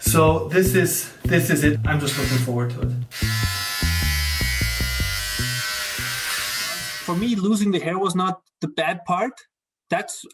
So this is it. I'm just looking forward to it. For me, losing the hair was not the bad part.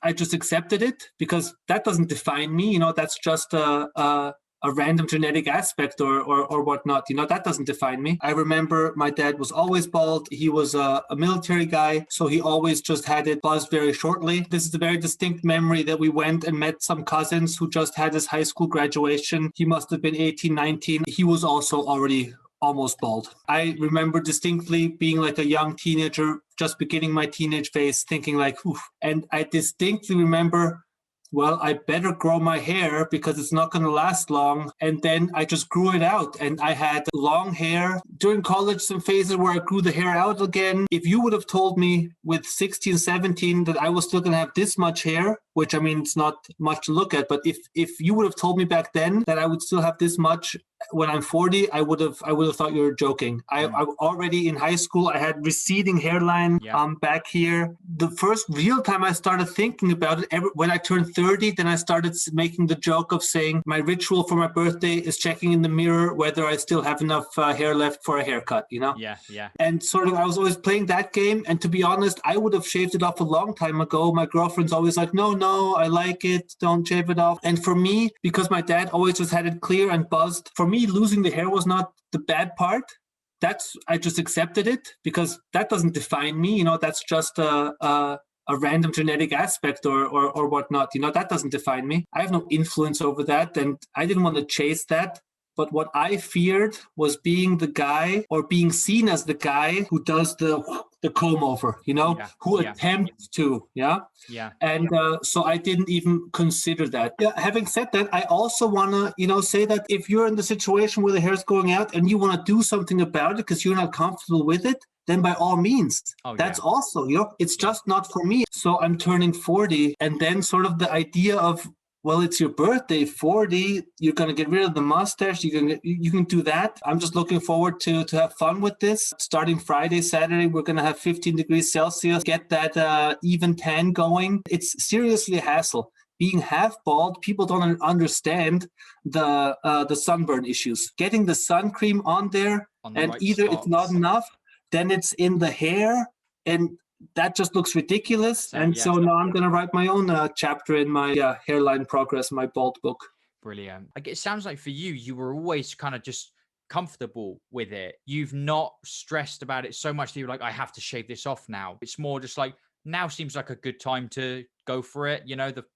I just accepted it because that doesn't define me. That's just a random genetic aspect or whatnot. That doesn't define me. I remember my dad was always bald. He was a military guy, so he always just had it buzzed very shortly. This is a very distinct memory that we went and met some cousins who just had his high school graduation. He must have been 18, 19. He was also already almost bald. I remember distinctly being like a young teenager, just beginning my teenage phase, thinking like, oof. And I distinctly remember, well, I better grow my hair because it's not going to last long. And then I just grew it out and I had long hair. During college, some phases where I grew the hair out again. If you would have told me with 16, 17 that I was still going to have this much hair, which I mean, it's not much to look at, but if you would have told me back then that I would still have this much when I'm 40, I would have thought you were joking. I already in high school, I had receding hairline back here. The first real time I started thinking about it, when I turned 30, then I started making the joke of saying my ritual for my birthday is checking in the mirror whether I still have enough hair left for a haircut, Yeah. And sort of, I was always playing that game. And to be honest, I would have shaved it off a long time ago. My girlfriend's always like, no, I like it. Don't shave it off. And for me, because my dad always just had it clear and buzzed, for me, losing the hair was not the bad part. I just accepted it because that doesn't define me. That's just a random genetic aspect or whatnot. That doesn't define me. I have no influence over that. And I didn't want to chase that. But what I feared was being the guy or being seen as the guy who does the comb over, who attempts to, And so I didn't even consider that. Yeah, having said that, I also want to, say that if you're in the situation where the hair's going out and you want to do something about it because you're not comfortable with it, then by all means, that's also, it's just not for me. So I'm turning 40 and then sort of the idea of, well, it's your birthday, 40. You're going to get rid of the mustache. You can do that. I'm just looking forward to have fun with this. Starting Friday, Saturday, we're going to have 15 degrees Celsius. Get that even tan going. It's seriously a hassle. Being half bald, people don't understand the sunburn issues. Getting the sun cream on there, and either spots. It's not enough, then it's in the hair, and that just looks ridiculous. So now I'm going to write my own chapter in my hairline progress, my bald book. Brilliant. It sounds like for you were always kind of just comfortable with it. You've not stressed about it so much that you're like, I have to shave this off now. It's more just like, now seems like a good time to go for it.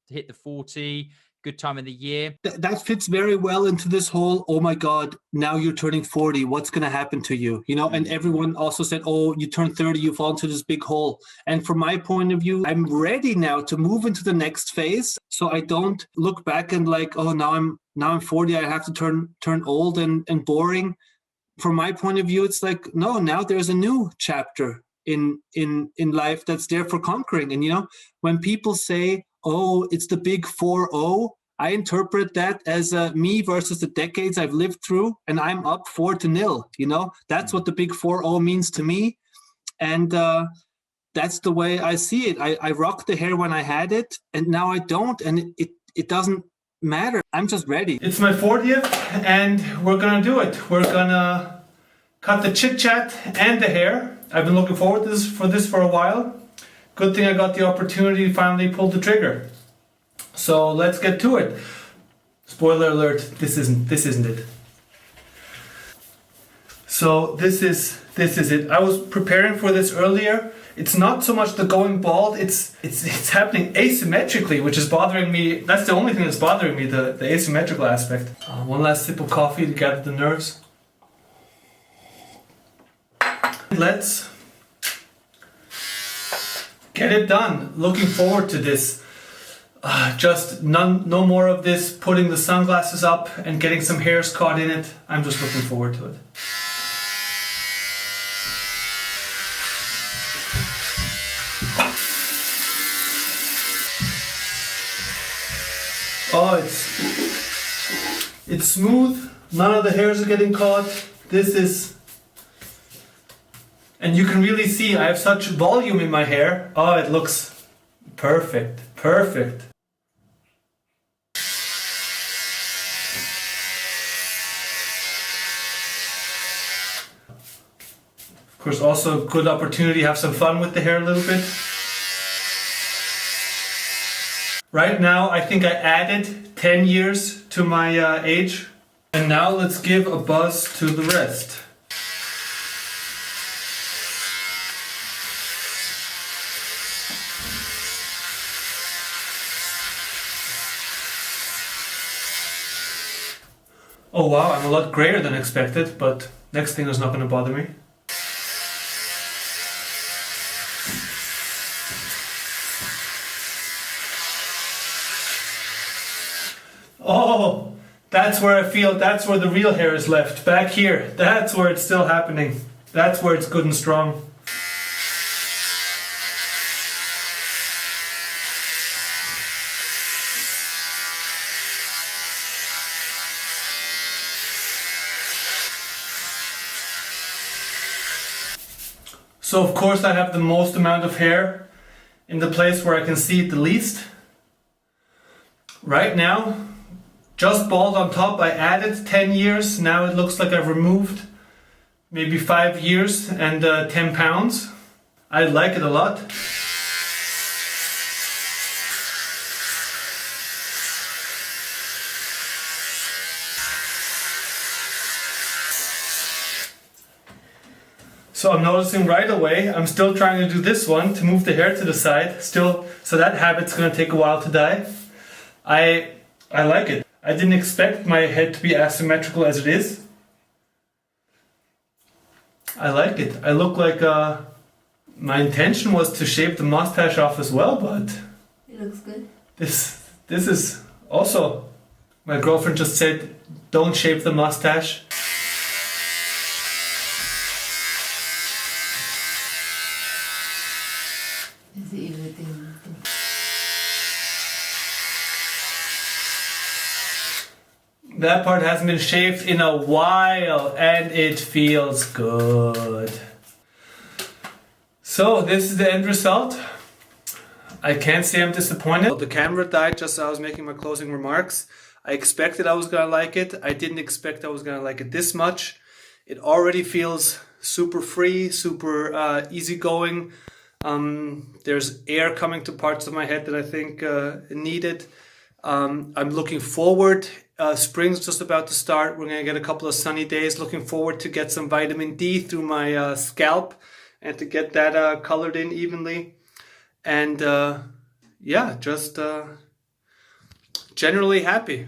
Hit the 40, good time of the year. That fits very well into this whole, oh my God, now you're turning 40. What's going to happen to you? And everyone also said, oh, you turn 30, you fall into this big hole. And from my point of view, I'm ready now to move into the next phase. So I don't look back and like, oh, now I'm 40. I have to turn old and boring. From my point of view, it's like, no, now there's a new chapter in life that's there for conquering. And, when people say, oh, it's the big 4-0, I interpret that as me versus the decades I've lived through, and I'm up 4-0. That's what the big 4-0 means to me. And that's the way I see it. I rocked the hair when I had it, and now I don't, and it doesn't matter. I'm just ready. It's my 40th, and we're going to do it. We're going to cut the chit-chat and the hair. I've been looking forward to this for a while. Good thing I got the opportunity to finally pull the trigger. So let's get to it. Spoiler alert, this isn't it. So this is it. I was preparing for this earlier. It's not so much the going bald, it's happening asymmetrically, which is bothering me. That's the only thing that's bothering me, the asymmetrical aspect. One last sip of coffee to gather the nerves. Let's get it done. Looking forward to this. Just no more of this putting the sunglasses up and getting some hairs caught in it. I'm just looking forward to it. Oh, it's smooth. None of the hairs are getting caught. And you can really see I have such volume in my hair. Oh, it looks perfect. course, also a good opportunity to have some fun with the hair a little bit. Right now, I think I added 10 years to my age. And now let's give a buzz to the rest. Oh wow, I'm a lot grayer than expected, but next thing is not going to bother me. Oh, that's where I feel, that's where the real hair is left. Back here, that's where it's still happening. That's where it's good and strong. So of course I have the most amount of hair in the place where I can see it the least. Right now, just bald on top, I added 10 years. Now it looks like I've removed maybe 5 years and 10 pounds. I like it a lot. So I'm noticing right away, I'm still trying to do this one to move the hair to the side. Still, so that habit's gonna take a while to die. I like it. I didn't expect my head to be as symmetrical as it is. I like it. I look like my intention was to shave the mustache off as well, but it looks good. This is also, my girlfriend just said, don't shave the mustache. Is everything? That part hasn't been shaved in a while and it feels good. So this is the end result. I can't say I'm disappointed. The camera died just as I was making my closing remarks. I expected I was gonna like it. I didn't expect I was gonna like it this much. It already feels super free, super easygoing. There's air coming to parts of my head that I think needed. I'm looking forward. Spring's just about to start. We're gonna get a couple of sunny days. Looking forward to get some vitamin D through my scalp and to get that colored in evenly. And yeah, just generally happy.